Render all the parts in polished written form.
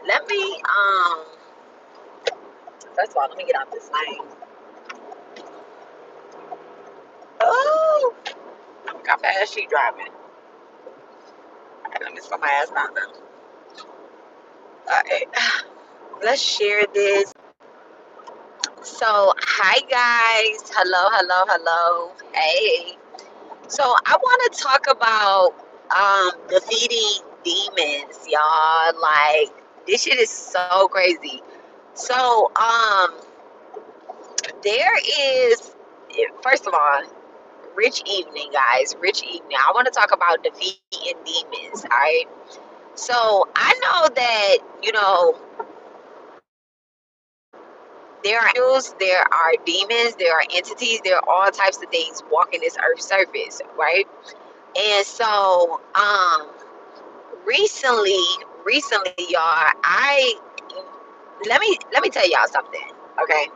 Let me first of all, let me get out this lane. Oh, look how fast she driving. Okay, let me slow my ass down now. Alright. Let's share this. So, hi guys. Hello, hello, hello. Hey. So, I want to talk about defeating demons, y'all. Like, this shit is so crazy. So, there is, first of all, rich evening, guys. Rich evening. I want to talk about defeating demons, all right? So, I know that, there are angels, there are demons, there are entities, there are all types of things walking this earth surface, right? And so, recently, y'all, I let me tell y'all something, okay?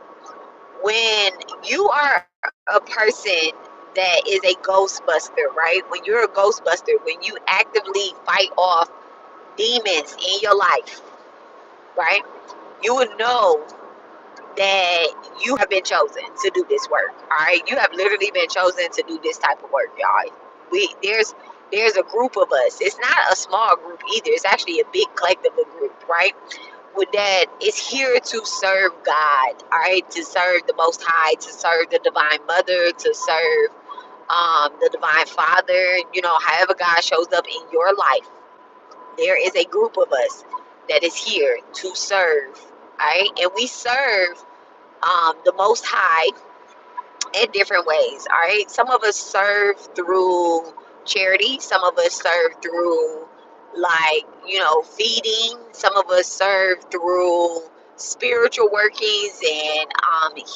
When you are a person that is a ghostbuster, right? When you're a ghostbuster, when you actively fight off demons in your life, right? You would know that you have been chosen to do this work. All right, you have literally been chosen to do this type of work, y'all. There's a group of us. It's not a small group either. It's actually a big collective of group, right? With that, is here to serve God. All right, to serve the Most High, to serve the Divine Mother, to serve the Divine Father. However God shows up in your life, there is a group of us that is here to serve. All right, and we serve the Most High in different ways. All right, some of us serve through charity, some of us serve through, like, feeding, some of us serve through spiritual workings and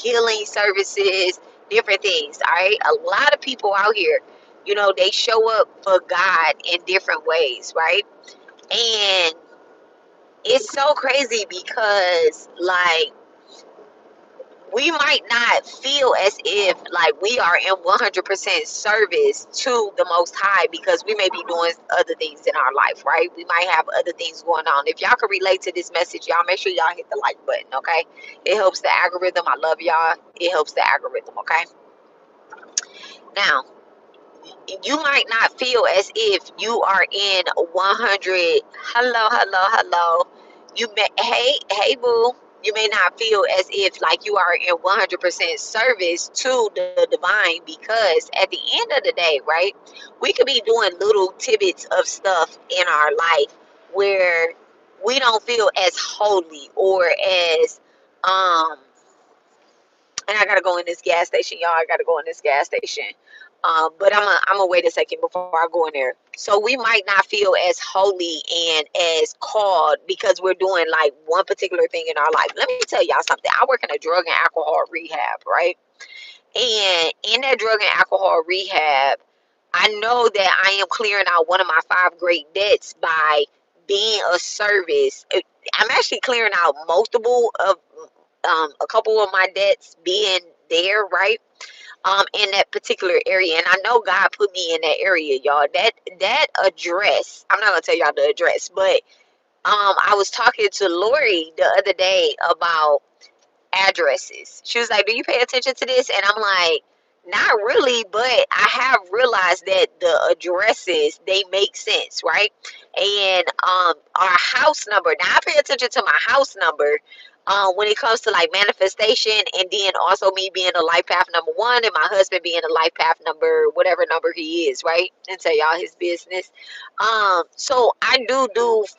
healing services, different things. All right, a lot of people out here, they show up for God in different ways, right? And it's so crazy because, like, we might not feel as if like we are in 100% service to the Most High because we may be doing other things in our life, right? We might have other things going on. If y'all can relate to this message, y'all make sure y'all hit the like button, okay? It helps the algorithm. I love y'all. It helps the algorithm, okay? Now, you might not feel as if you are in 100. Hello, hello, hello. Hey, boo. You may not feel as if like you are in 100% service to the divine, because at the end of the day, right, we could be doing little tidbits of stuff in our life where we don't feel as holy or as um and I gotta go in this gas station, y'all. I gotta go in this gas station. But I'm gonna wait a second before I go in there. So we might not feel as holy and as called because we're doing like one particular thing in our life. Let me tell y'all something. I work in a drug and alcohol rehab, right? And in that drug and alcohol rehab, I know that I am clearing out one of my 5 great debts by being a service. I'm actually clearing out multiple of a couple of my debts being there, right? In that particular area. And I know God put me in that area, y'all. That address, I'm not gonna tell y'all the address, but I was talking to Lori the other day about addresses. She was like, "Do you pay attention to this?" And I'm like, "Not really, but I have realized that the addresses, they make sense, right?" And our house number. Now I pay attention to my house number when it comes to like manifestation, and then also me being a life path number 1 and my husband being a life path number whatever number he is, right? And tell y'all his business. So I do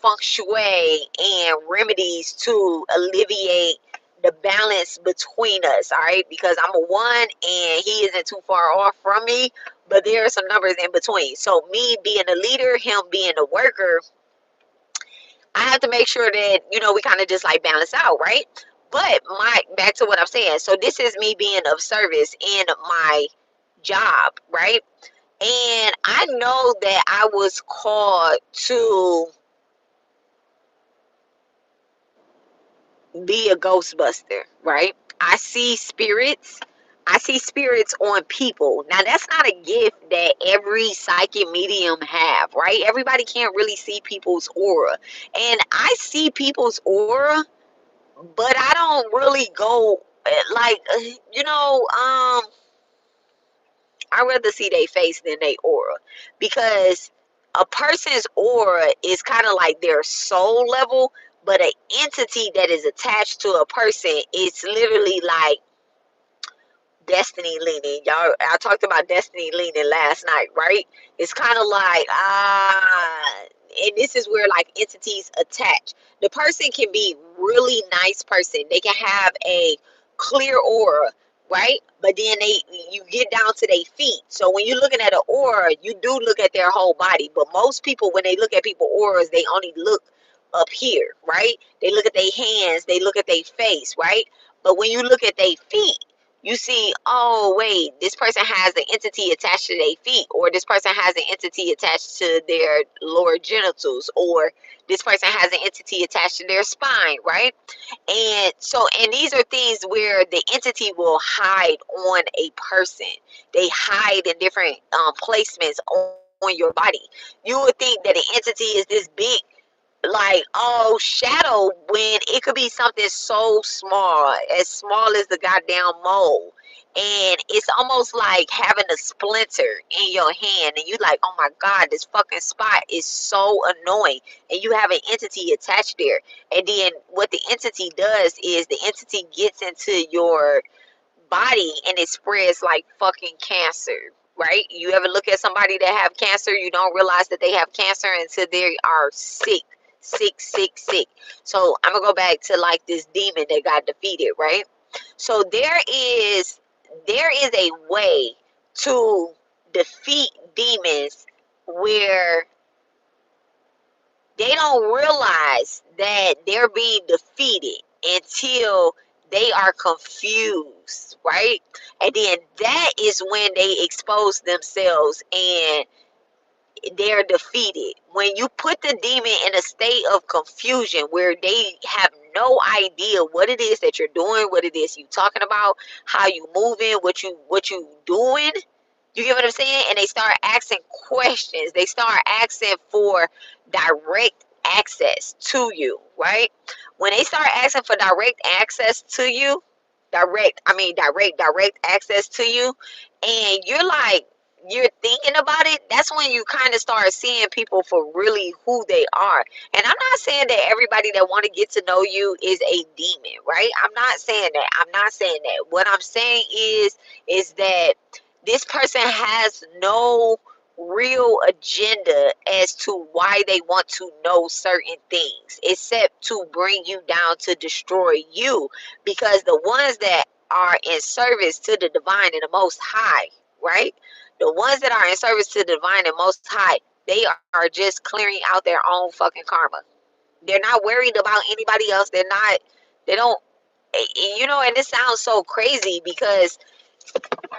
feng shui and remedies to alleviate the balance between us, all right? Because I'm a 1 and he isn't too far off from me, but there are some numbers in between. So me being a leader, him being a worker, I have to make sure that, we kind of just like balance out, right? But back to what I'm saying. So this is me being of service in my job, right? And I know that I was called to be a ghostbuster, right? I see spirits. I see spirits on people. Now that's not a gift that every psychic medium have, right? Everybody can't really see people's aura. And I see people's aura, but I don't really go like you know, I rather see their face than their aura, because a person's aura is kind of like their soul level, but an entity that is attached to a person, it's literally like destiny leaning. Y'all, I talked about destiny leaning last night, right? It's kind of like and this is where like entities attach. The person can be really nice person. They can have a clear aura, right? But then you get down to their feet. So when you're looking at an aura, you do look at their whole body. But most people, when they look at people auras, they only look up here, right? They look at their hands, they look at their face, right? But when you look at their feet, you see, oh wait, this person has an entity attached to their feet, or this person has an entity attached to their lower genitals, or this person has an entity attached to their spine, right? And so, and these are things where the entity will hide on a person. They hide in different placements on your body. You would think that an entity is this big, like, oh, shadow, when it could be something so small as the goddamn mole. And it's almost like having a splinter in your hand, and you like, oh my god, this fucking spot is so annoying, and you have an entity attached there. And then what the entity does is the entity gets into your body and it spreads like fucking cancer, right? You ever look at somebody that have cancer, you don't realize that they have cancer until they are sick, sick. So I'm gonna go back to like this demon that got defeated, right? So there is a way to defeat demons where they don't realize that they're being defeated until they are confused, right? And then that is when they expose themselves and they're defeated. When you put the demon in a state of confusion where they have no idea what it is that you're doing, what it is you talking about, how you moving, what you doing, you get what I'm saying? And they start asking questions. They start asking for direct access to you, right? When they start asking for direct access to you, direct access to you, and you're like, you're thinking about it, that's when you kind of start seeing people for really who they are. And I'm not saying that everybody that want to get to know you is a demon, right? I'm not saying that. I'm not saying that. What I'm saying is that this person has no real agenda as to why they want to know certain things, except to bring you down to destroy you. Because the ones that are in service to the divine and the most high, right? The ones that are in service to the divine and most high, they are just clearing out their own fucking karma. They're not worried about anybody else. They don't, and this sounds so crazy because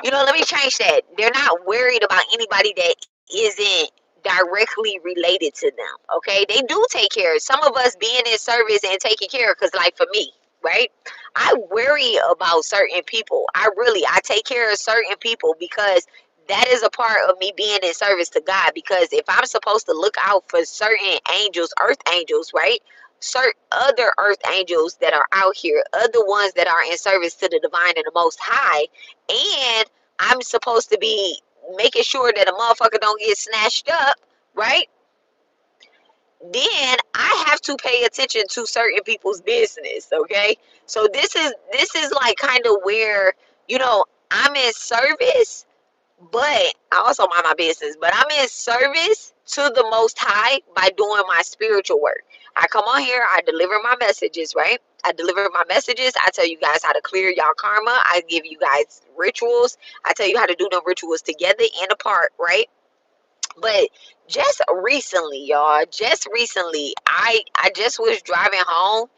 let me change that. They're not worried about anybody that isn't directly related to them. Okay, they do take care. Some of us being in service and taking care, because like for me, right, I worry about certain people. I take care of certain people because that is a part of me being in service to God. Because if I'm supposed to look out for certain angels, earth angels, right, certain other earth angels that are out here, other ones that are in service to the divine and the most high, and I'm supposed to be making sure that a motherfucker don't get snatched up, right? Then I have to pay attention to certain people's business, okay? So this is like kind of where, I'm in service, but I also mind my business. But I'm in service to the Most High by doing my spiritual work. I come on here, I deliver my messages, right? I deliver my messages. I tell you guys how to clear y'all karma. I give you guys rituals. I tell you how to do them rituals together and apart, right? But just recently, y'all, I just was driving home,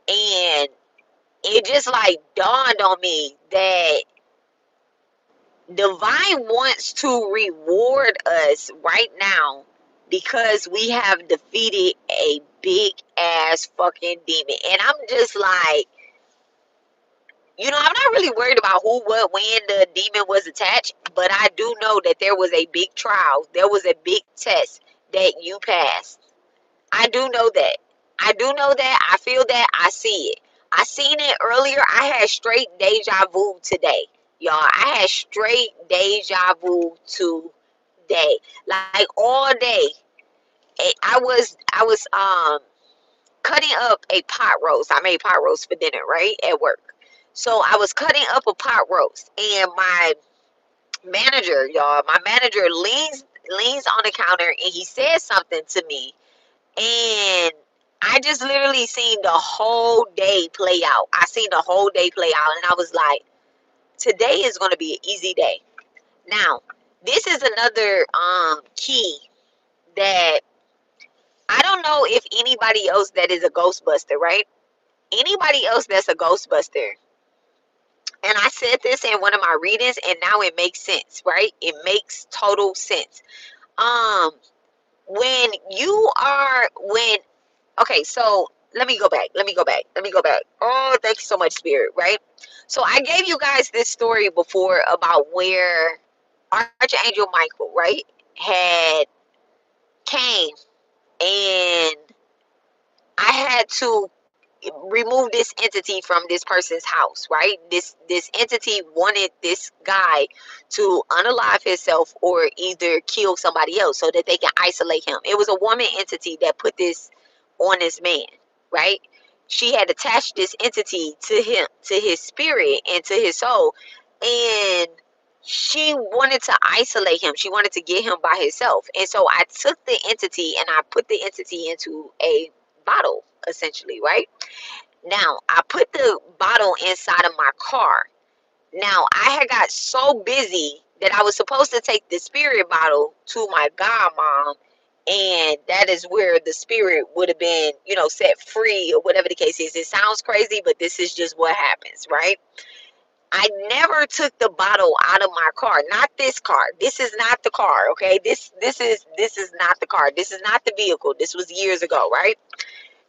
and it just like dawned on me that divine wants to reward us right now because we have defeated a big ass fucking demon. And I'm just like, I'm not really worried about who, what, when the demon was attached, but I do know that there was a big trial. There was a big test that you passed. I do know that. I do know that. I feel that. I see it. I seen it earlier. I had straight deja vu today, y'all. I had straight deja vu today, like all day. I was cutting up a pot roast. I made pot roast for dinner, right, at work. So I was cutting up a pot roast, and my manager leans on the counter, and he says something to me, and I just literally seen the whole day play out. I seen the whole day play out, and I was like, today is going to be an easy day. Now, this is another key that I don't know if anybody else that is a Ghostbuster, right? Anybody else that's a Ghostbuster, and I said this in one of my readings, and now it makes sense, right? It makes total sense. Um, when you are when Okay, so let me go back. Oh, thank you so much, Spirit, right? So I gave you guys this story before about where Archangel Michael, right, had came, and I had to remove this entity from this person's house, right? This entity wanted this guy to unalive himself or either kill somebody else so that they can isolate him. It was a woman entity that put this on this man, right? She had attached this entity to him, to his spirit and to his soul, and she wanted to isolate him. She wanted to get him by himself. And so I took the entity and I put the entity into a bottle, essentially, right? Now, I put the bottle inside of my car. Now, I had got so busy that I was supposed to take the spirit bottle to my godmom, and that is where the spirit would have been, set free or whatever the case is. It sounds crazy, but this is just what happens, right? I never took the bottle out of my car. Not this car. This is not the car, okay? This is not the car. This is not the vehicle. This was years ago, right?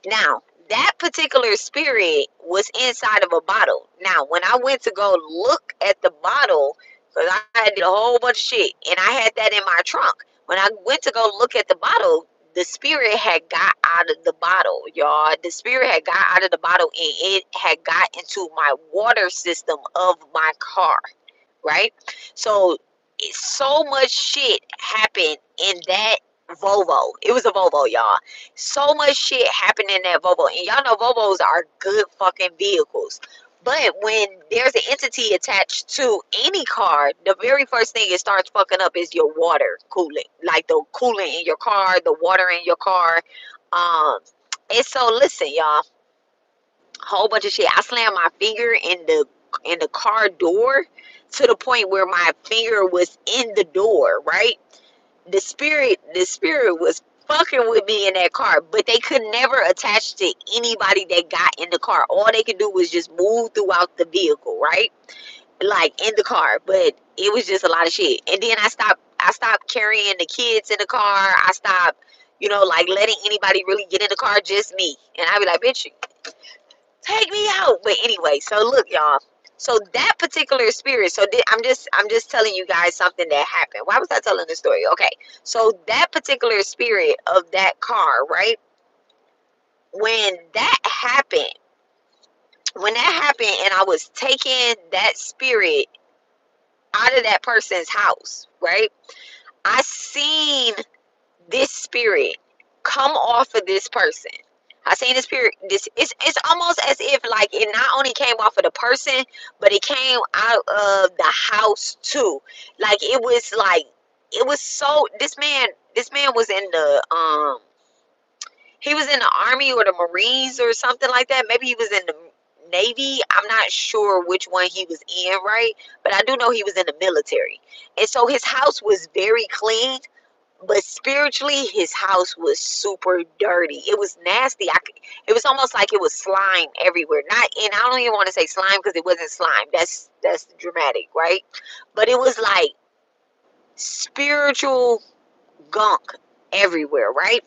Now, that particular spirit was inside of a bottle. Now, when I went to go look at the bottle, because I did a whole bunch of shit, and I had that in my trunk. When I went to go look at the bottle, the spirit had got out of the bottle, y'all. The spirit had got out of the bottle, and it had got into my water system of my car, right? So, so much shit happened in that Volvo. It was a Volvo, y'all. So much shit happened in that Volvo. And y'all know Volvos are good fucking vehicles. But when there's an entity attached to any car, the very first thing it starts fucking up is your water cooling. Like the coolant in your car, the water in your car. Um, and so listen, y'all, whole bunch of shit. I slammed my finger in the car door to the point where my finger was in the door, right? The spirit was fucking with me in that car, but they could never attach to anybody that got in the car. All they could do was just move throughout the vehicle, right? Like in the car, but it was just a lot of shit. And then I stopped carrying the kids in the car. I stopped, like letting anybody really get in the car, just me. And I'd be like, bitch, take me out. But anyway, so look, y'all. So that particular spirit. So I'm just telling you guys something that happened. Why was I telling the story? Okay. So that particular spirit of that car, right? When that happened, and I was taking that spirit out of that person's house, right? I seen this spirit come off of this person. I seen the spirit. It's almost as if like it not only came off of the person, but it came out of the house too. Like it was so this man was in the he was in the army or the Marines or something like that. Maybe he was in the Navy. I'm not sure which one he was in, right? But I do know he was in the military. And so his house was very clean, but spiritually his house was super dirty. It was nasty. It was almost like it was slime everywhere. Not, and I don't even want to say slime because it wasn't slime. That's dramatic, right? But it was like spiritual gunk everywhere, right?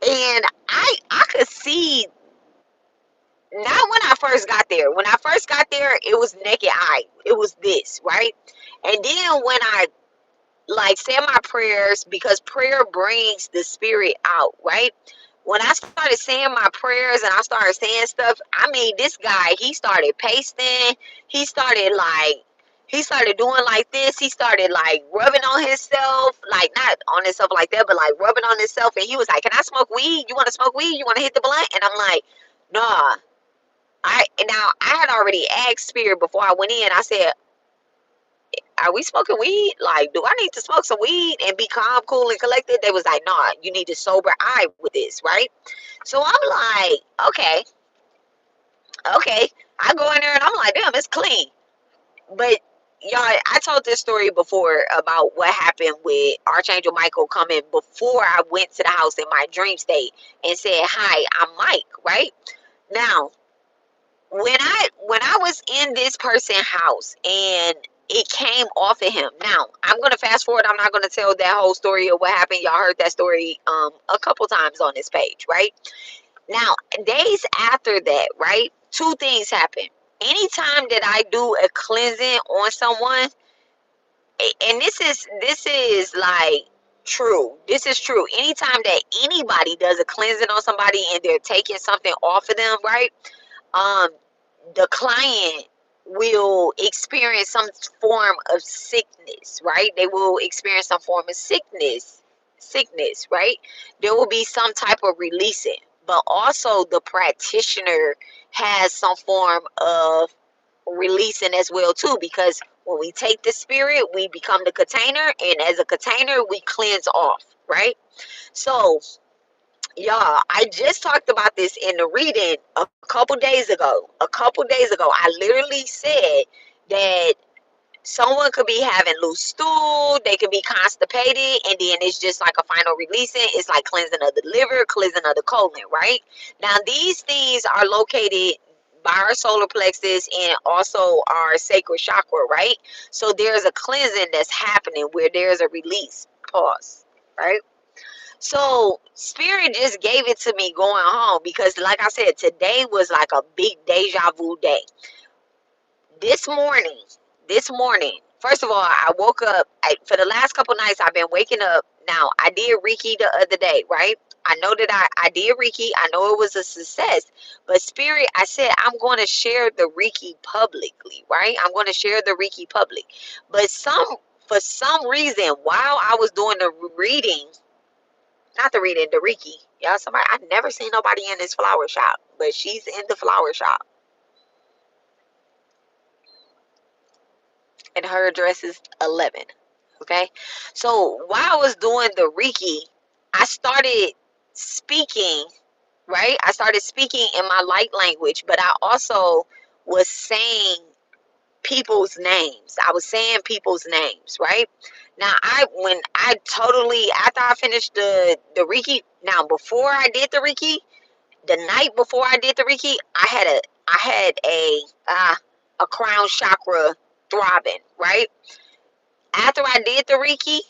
And I could see, not when I first got there. When I first got there, it was naked eye. It was this, right? And then when I like said my prayers, because prayer brings the spirit out, right? When I started saying my prayers and I started saying stuff, I mean, this guy, he started pasting. He started like, he started doing like this. He started like rubbing on himself, like not on himself like that, but like rubbing on himself. And he was like, "Can I smoke weed? You want to smoke weed? You want to hit the blunt?" And I'm like, "Nah." I had already asked Spirit before I went in. I said, "Are we smoking weed? Like, do I need to smoke some weed and be calm, cool, and collected?" They was like, "Nah, you need to sober eye with this, right?" So I'm like, okay, okay. I go in there and I'm like, damn, it's clean. But y'all, I told this story before about what happened with Archangel Michael coming before I went to the house in my dream state and said, "Hi, I'm Mike," right? Now, when I was in this person's house and it came off of him. Now I'm gonna fast forward. I'm not gonna tell that whole story of what happened. Y'all heard that story a couple times on this page, right? Now, days after that, right? Two things happen. Anytime that I do a cleansing on someone, and this is like true. This is true. Anytime that anybody does a cleansing on somebody and they're taking something off of them, right? Um, the client will experience some form of sickness, right? They will experience some form of sickness, right? There will be some type of releasing, but also the practitioner has some form of releasing as well too, because when we take the spirit, we become the container, and as a container, we cleanse off, right? So y'all, I just talked about this in the reading a couple days ago. A couple days ago, I literally said that someone could be having loose stool, they could be constipated, and then it's just like a final releasing. It's like cleansing of the liver, cleansing of the colon, right? Now, these things are located by our solar plexus and also our sacral chakra, right? So there's a cleansing that's happening where there's a release. Pause, right? So spirit just gave it to me going home because like I said, today was like a big deja vu day. This morning, first of all, I woke up for the last couple nights. I've been waking up. Now I did Reiki the other day, right? I know that I did Reiki. I know it was a success, but spirit, I said I'm going to share the Reiki publicly, right? I'm going to share the Reiki public. But for some reason, while I was doing the reading, not the reading, the Reiki. Y'all, somebody, I've never seen nobody in this flower shop, but she's in the flower shop. And her address is 11. Okay. So while I was doing the Reiki, I started speaking, right? I started speaking in my light language, but I also was saying people's names. I was saying people's names, right? Now when I totally after I finished the Reiki, now before I did the Reiki, the night before I did the Reiki, I had a crown chakra throbbing, right? After I did the Reiki,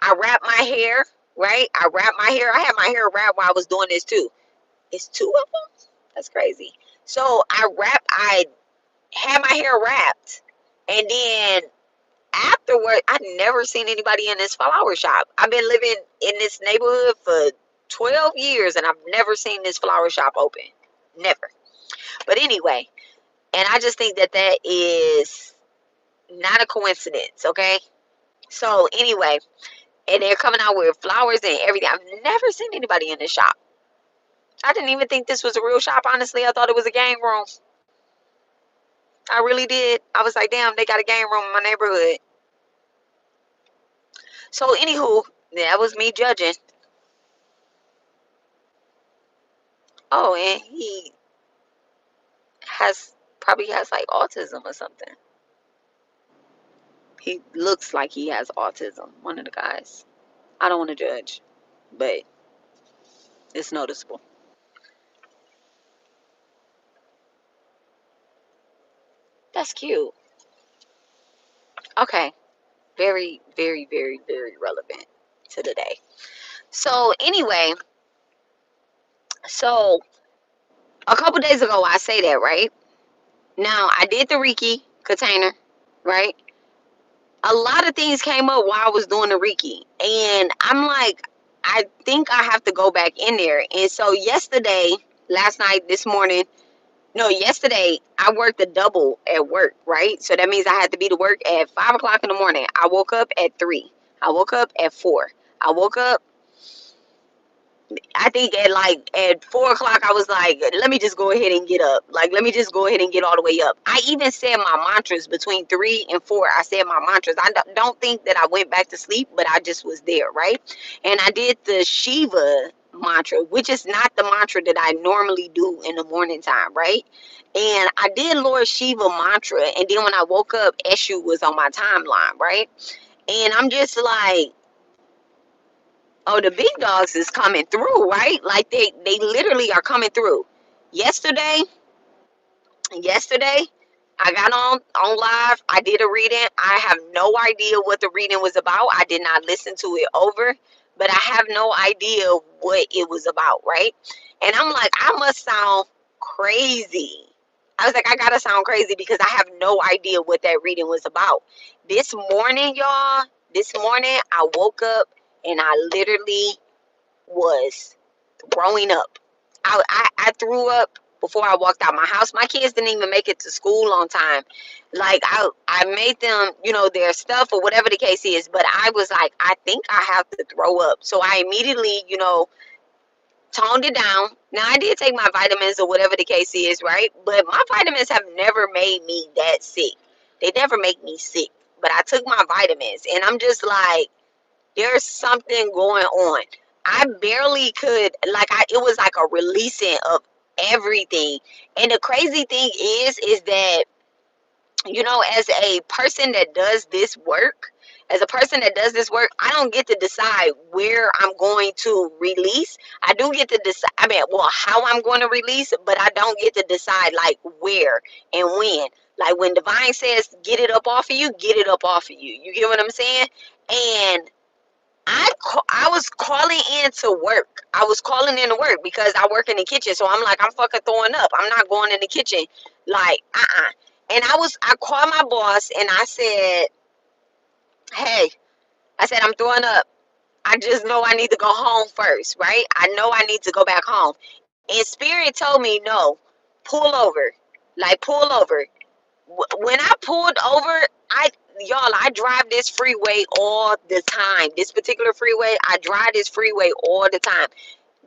I wrapped my hair, right? I wrapped my hair. I had my hair wrapped while I was doing this too. It's two of them? That's crazy. So I had my hair wrapped, and then afterward, I never seen anybody in this flower shop. I've been living in this neighborhood for 12 years and I've never seen this flower shop open. Never. But anyway, and I just think that that is not a coincidence, okay? So anyway, and they're coming out with flowers and everything. I've never seen anybody in this shop. I didn't even think this was a real shop, honestly. I thought it was a game room. I really did. I was like, damn, they got a game room in my neighborhood. So anywho, that was me judging. Oh, and he probably has like autism or something. He looks like he has autism, one of the guys. I don't want to judge, but it's noticeable. That's cute. Okay. Very, very, very, very relevant to the day. So anyway, so a couple days ago I say that, right? Now, I did the Reiki container, right? A lot of things came up while I was doing the Reiki. And I'm like, I think I have to go back in there. And so yesterday, last night, this morning, no, yesterday, I worked a double at work, right? So that means I had to be to work at 5 o'clock in the morning. I woke up at 3. I woke up at 4. I woke up, I think at 4 o'clock, I was like, let me just go ahead and get up. Like, let me just go ahead and get all the way up. I even said my mantras between 3 and 4. I said my mantras. I don't think that I went back to sleep, but I just was there, right? And I did the Shiva mantra, which is not the mantra that I normally do in the morning time, right? And I did Lord Shiva mantra, and then when I woke up, Eshu was on my timeline, right? And I'm just like, oh, the big dogs is coming through, right? Like they literally are coming through. Yesterday, yesterday, I got on live. I did a reading. I have no idea what the reading was about. I did not listen to it over, but I have no idea what it was about, right? And I'm like, I must sound crazy. I was like, I gotta sound crazy because I have no idea what that reading was about. This morning, y'all, this morning I woke up and I literally was throwing up. I threw up before I walked out my house. My kids didn't even make it to school on time. Like I made them, their stuff or whatever the case is. But I was like, I think I have to throw up. So I immediately, toned it down. Now I did take my vitamins or whatever the case is, right? But my vitamins have never made me that sick. They never make me sick. But I took my vitamins and I'm just like, there's something going on. I barely could, it was like a releasing of everything. And the crazy thing is that, as a person that does this work, I don't get to decide where I'm going to release. I do get to decide, how I'm going to release, but I don't get to decide like where and when. Like when Divine says, get it up off of you, get it up off of you. You get what I'm saying? And I was calling in to work. I was calling in to work because I work in the kitchen. So I'm like, I'm fucking throwing up. I'm not going in the kitchen. Like, And I called my boss and I said, hey, I said, I'm throwing up. I just know I need to go home first, right? I know I need to go back home. And Spirit told me, no, pull over. Like, pull over. When I pulled over, I drive this freeway all the time. This particular freeway, I drive this freeway all the time.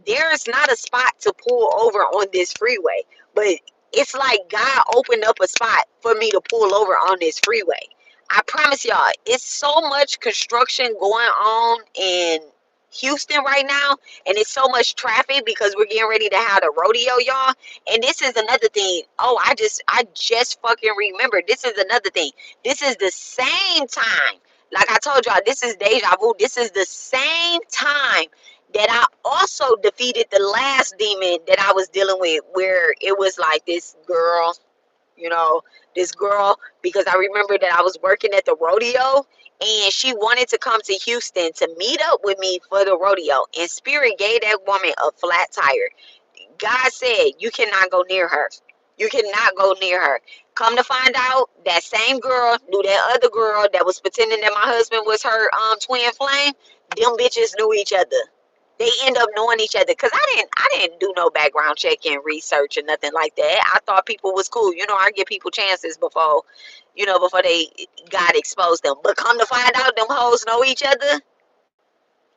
There is not a spot to pull over on this freeway, but it's like God opened up a spot for me to pull over on this freeway. I promise y'all, it's so much construction going on in Houston right now, and it's so much traffic because we're getting ready to have the rodeo, y'all. And this is another thing. Oh, I just fucking remembered. This is another thing. This is the same time. Like I told y'all, this is deja vu. This is the same time that I also defeated the last demon that I was dealing with, where it was like this girl, you know, this girl, because I remember that I was working at the rodeo and she wanted to come to Houston to meet up with me for the rodeo. And Spirit gave that woman a flat tire. God said, you cannot go near her. You cannot go near her. Come to find out, that same girl knew that other girl that was pretending that my husband was her twin flame. Them bitches knew each other. They end up knowing each other because I didn't do no background check and research or nothing like that. I thought people was cool. I give people chances before they got exposed them. But come to find out, them hoes know each other.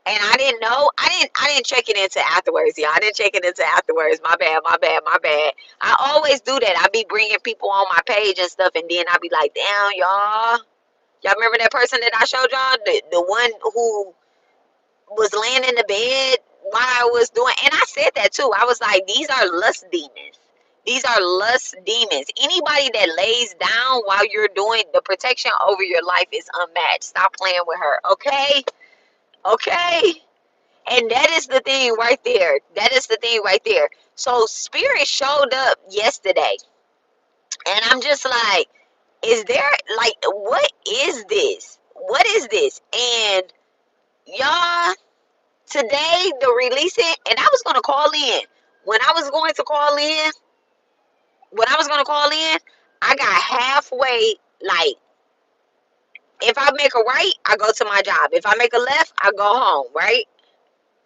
And I didn't know. I didn't check it into afterwards, y'all. I didn't check it into afterwards. My bad, my bad, my bad. I always do that. I be bringing people on my page and stuff, and then I be like, damn, y'all. Y'all remember that person that I showed y'all? The one who was laying in the bed while I was doing, and I said that too. I was like, these are lust demons. These are lust demons. Anybody that lays down while you're doing, the protection over your life is unmatched. Stop playing with her, okay? Okay. And that is the thing right there. That is the thing right there. So Spirit showed up yesterday. And I'm just like, is there, like, what is this? What is this? And y'all, today, the releasing, and I was going to call in. When I was going to call in, I got halfway, like, if I make a right, I go to my job. If I make a left, I go home, right?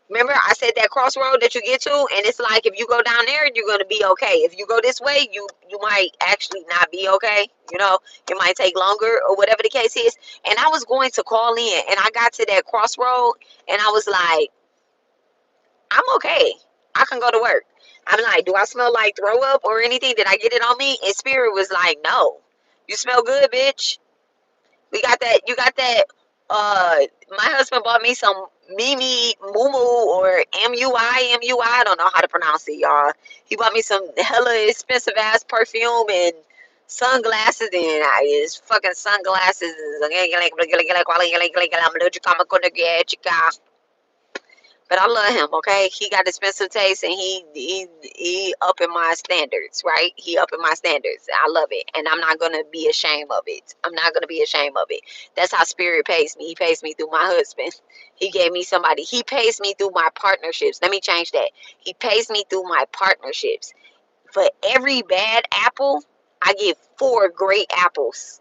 Remember, I said that crossroad that you get to, and it's like if you go down there, you're gonna be okay. If you go this way, you might actually not be okay. You know, it might take longer or whatever the case is. And I was going to call in, and I got to that crossroad, and I was like, I'm okay. I can go to work. I'm like, do I smell like throw up or anything? Did I get it on me? And Spirit was like, no, you smell good, bitch. We got that. You got that. My husband bought me some Mimi Mumu or MUI. I don't know how to pronounce it, y'all. He bought me some hella expensive ass perfume and sunglasses, and his fucking sunglasses. But I love him, okay? He got expensive taste, and he up in my standards, right? He up in my standards. I love it, and I'm not gonna be ashamed of it. I'm not gonna be ashamed of it. That's how Spirit pays me. He pays me through my husband. He gave me somebody. He pays me through my partnerships. Let me change that. He pays me through my partnerships. For every bad apple, I get 4 great apples.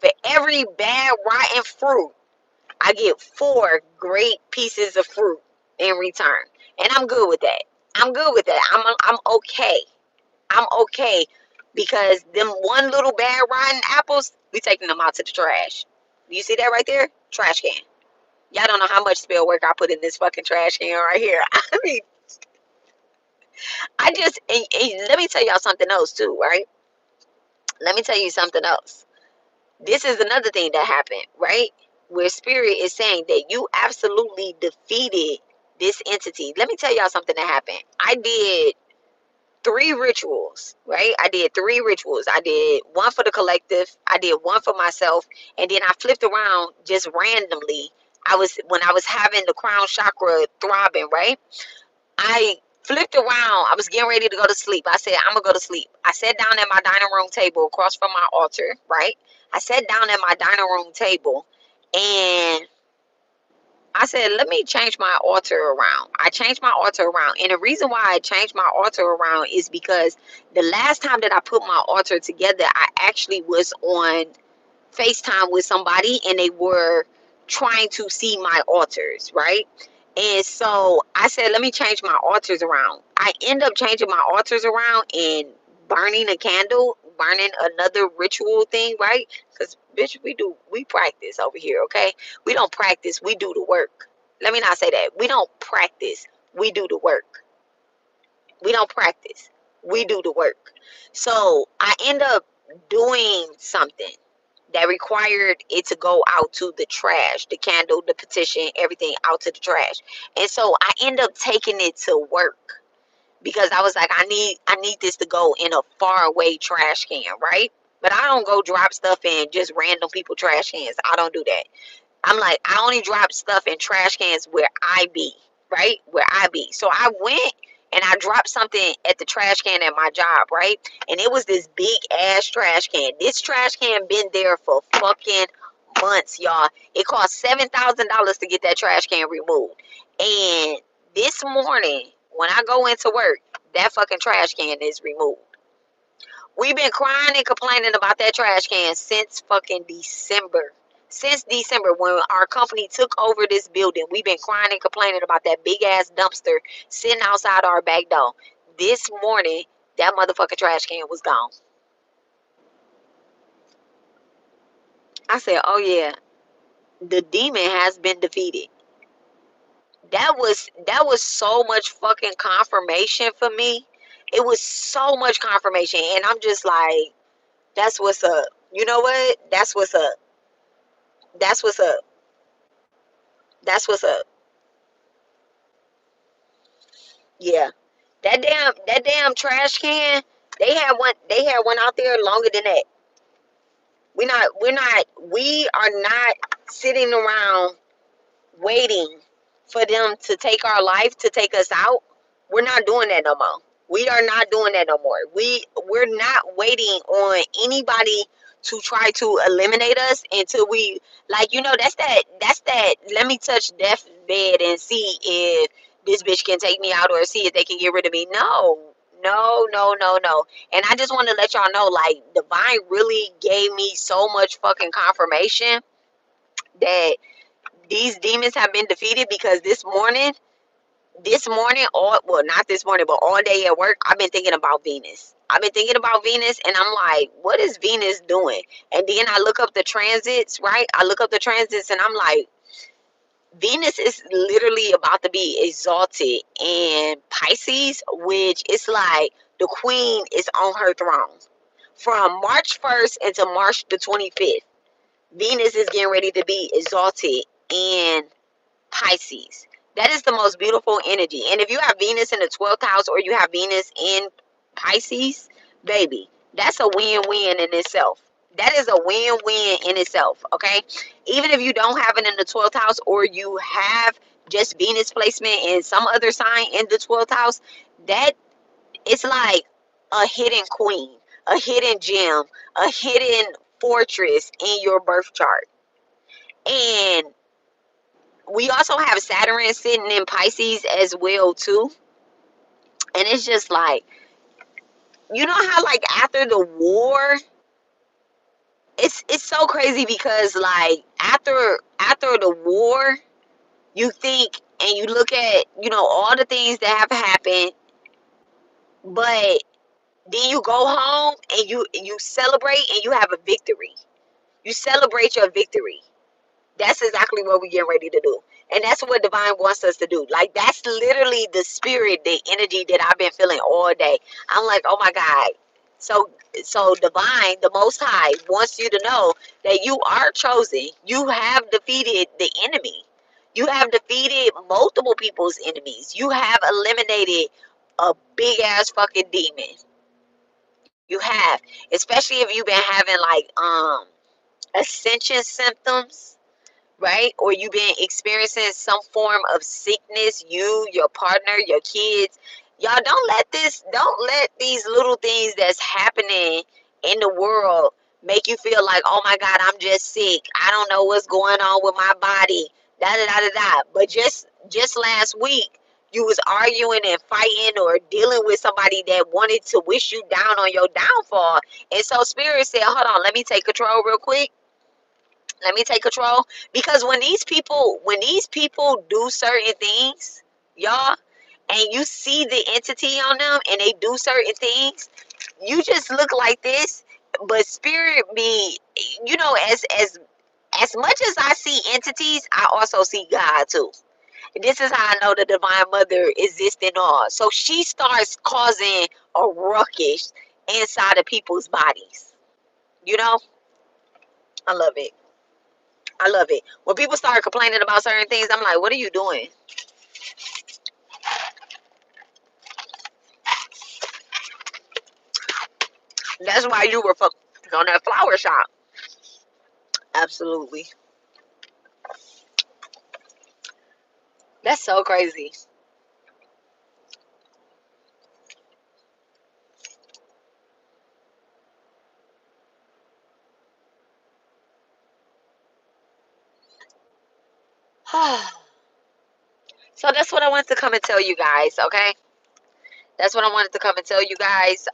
For every bad rotten fruit, I get 4 great pieces of fruit in return. And I'm good with that. I'm good with that. I'm okay. I'm okay because them one little bad rotten apples, we taking them out to the trash. You see that right there? Trash can. Y'all don't know how much spell work I put in this fucking trash can right here. I mean, I just, and let me tell y'all something else too, right? Let me tell you something else. This is another thing that happened, right? Where Spirit is saying that you absolutely defeated this entity. Let me tell y'all something that happened. I did 3 rituals, right? I did 3 rituals. I did one for the collective, I did one for myself, and then I flipped around just randomly. When I was having the crown chakra throbbing, right? I flipped around. I was getting ready to go to sleep. I said, I'm going to go to sleep. I sat down at my dining room table across from my altar, right? I sat down at my dining room table and I said, let me change my altar around. I changed my altar around. And the reason why I changed my altar around is because the last time that I put my altar together, I actually was on FaceTime with somebody and they were trying to see my altars, right? And so I said, let me change my altars around. I end up changing my altars around and burning a candle, burning another ritual thing, right? Because, bitch, we practice over here, okay? We don't practice, we do the work. Let me not say that. We don't practice, we do the work. We don't practice, we do the work. So I end up doing something that required it to go out to the trash, the candle, the petition, everything out to the trash. And so I end up taking it to work because I was like, I need this to go in a far away trash can, right? But I don't go drop stuff in just random people trash cans. I don't do that. I'm like, I only drop stuff in trash cans where I be, right? Where I be. So I went and I dropped something at the trash can at my job, right? And it was this big ass trash can. This trash can been there for fucking months, y'all. It cost $7,000 to get that trash can removed. And this morning, when I go into work, that fucking trash can is removed. We've been crying and complaining about that trash can since fucking December. Since December, when our company took over this building, we've been crying and complaining about that big ass dumpster sitting outside our back door. This morning, that motherfucking trash can was gone. I said, oh yeah, the demon has been defeated. That was so much fucking confirmation for me. It was so much confirmation. And I'm just like, that's what's up. You know what? That's what's up. That's what's up. That's what's up. Yeah. That damn trash can, they had one out there longer than that. We are not sitting around waiting for them to take our life, to take us out. We're not doing that no more. We are not doing that no more. We're not waiting on anybody to try to eliminate us until we, like, that's that let me touch deathbed and see if this bitch can take me out or see if they can get rid of me. No. No, no, no, no. And I just want to let y'all know, like, Divine really gave me so much fucking confirmation that these demons have been defeated, because this morning, all, well, not this morning, but all day at work, I've been thinking about Venus. I've been thinking about Venus, and I'm like, what is Venus doing? And then I look up the transits, right? I look up the transits, and I'm like, Venus is literally about to be exalted in Pisces, which is like the queen is on her throne. From March 1st into March the 25th, Venus is getting ready to be exalted in Pisces. That is the most beautiful energy. And if you have Venus in the 12th house, or you have Venus in Pisces, baby, that's a win-win in itself. That is a win-win in itself, okay? Even if you don't have it in the 12th house, or you have just Venus placement in some other sign in the 12th house, that it's like a hidden queen, a hidden gem, a hidden fortress in your birth chart. And we also have Saturn sitting in Pisces as well too. And it's just like, you know how, like, after the war, it's so crazy, because like after the war, you think and you look at, all the things that have happened, but then you go home and you celebrate and you have a victory. You celebrate your victory. That's exactly what we're getting ready to do. And that's what Divine wants us to do. Like, that's literally the spirit, the energy that I've been feeling all day. I'm like, oh my God. So Divine, the Most High, wants you to know that you are chosen. You have defeated the enemy. You have defeated multiple people's enemies. You have eliminated a big ass fucking demon. You have. Especially if you've been having like ascension symptoms, right? Or you've been experiencing some form of sickness, you, your partner, your kids. Y'all, don't let these little things that's happening in the world make you feel like, oh my God, I'm just sick. I don't know what's going on with my body. Da da da da da. But just last week, you was arguing and fighting or dealing with somebody that wanted to wish you down on your downfall. And so Spirit said, hold on, let me take control real quick. Let me take control. Because when these people do certain things, y'all, and you see the entity on them and they do certain things, you just look like this. But Spirit be, as much as I see entities, I also see God too. This is how I know the Divine Mother exists in all. So she starts causing a ruckus inside of people's bodies. You know, I love it. I love it. When people start complaining about certain things, I'm like, what are you doing? That's why you were on that flower shop. Absolutely. That's so crazy. So that's what I wanted to come and tell you guys, okay? That's what I wanted to come and tell you guys.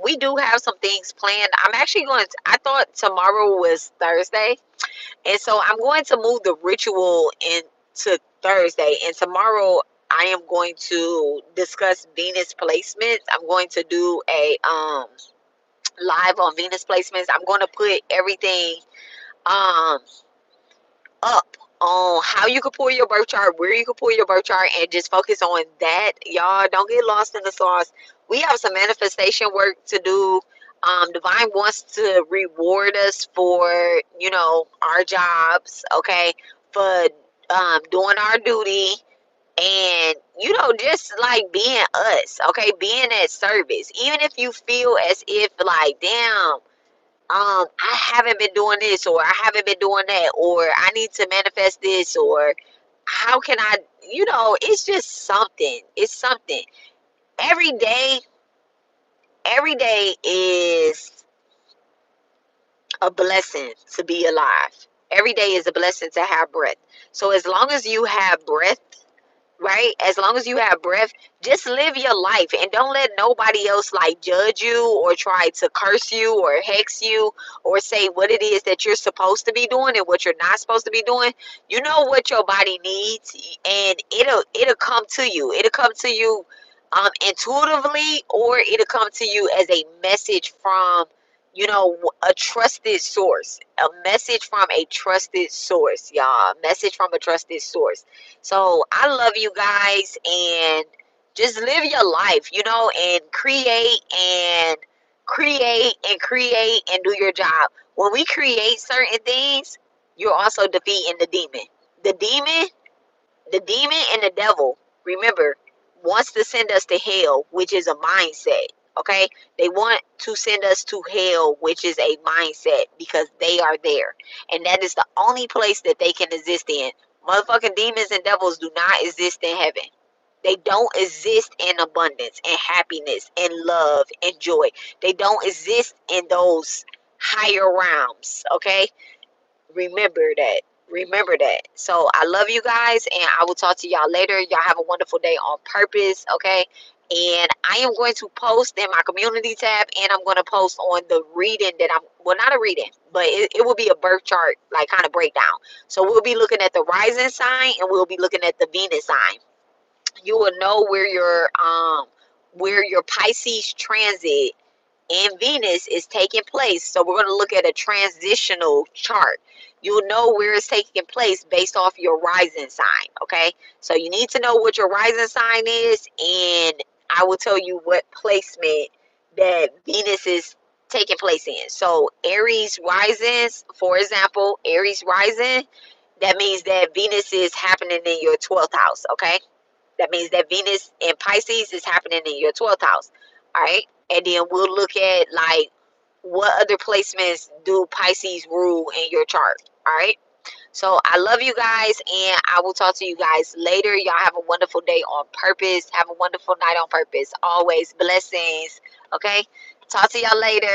We do have some things planned. I'm actually I thought tomorrow was Thursday. And so I'm going to move the ritual into Thursday. And tomorrow I am going to discuss Venus placements. I'm going to do a live on Venus placements. I'm going to put everything um up on how you can pull your birth chart, where you can pull your birth chart, and just focus on that. Y'all don't get lost in the sauce. We have some manifestation work to do. Divine wants to reward us for, our jobs, okay, for doing our duty, and just like being us, okay, being at service. Even if you feel as if like, damn, I haven't been doing this, or I haven't been doing that, or I need to manifest this, or how can I, it's just something. It's something. Every day, every day is a blessing to be alive. Every day is a blessing to have breath. So as long as you have breath, right? As long as you have breath, just live your life and don't let nobody else like judge you or try to curse you or hex you or say what it is that you're supposed to be doing and what you're not supposed to be doing. You know what your body needs, and it'll come to you. It'll come to you intuitively, or it'll come to you as a message from, a trusted source. A message from a trusted source, y'all. A message from a trusted source. So I love you guys, and just live your life, and create and do your job. When we create certain things, you're also defeating the demon. The demon, the demon and the devil, remember, wants to send us to hell, which is a mindset. Okay? They want to send us to hell, which is a mindset, because they are there. And that is the only place that they can exist in. Motherfucking demons and devils do not exist in heaven. They don't exist in abundance and happiness and love and joy. They don't exist in those higher realms. Okay? Remember that. Remember that. So I love you guys, and I will talk to y'all later. Y'all have a wonderful day on purpose. Okay? And I am going to post in my community tab, and I'm going to post on the reading that I'm, well, not a reading, but it will be a birth chart, like kind of breakdown. So we'll be looking at the rising sign, and we'll be looking at the Venus sign. You will know where your Pisces transit and Venus is taking place. So we're going to look at a transitional chart. You'll know where it's taking place based off your rising sign. Okay, so you need to know what your rising sign is, and I will tell you what placement that Venus is taking place in. So Aries risings, for example, Aries rising, that means that Venus is happening in your 12th house. Okay, that means that Venus in Pisces is happening in your 12th house. All right. And then we'll look at like what other placements do Pisces rule in your chart. All right. So I love you guys, and I will talk to you guys later. Y'all have a wonderful day on purpose. Have a wonderful night on purpose. Always blessings. Okay. Talk to y'all later.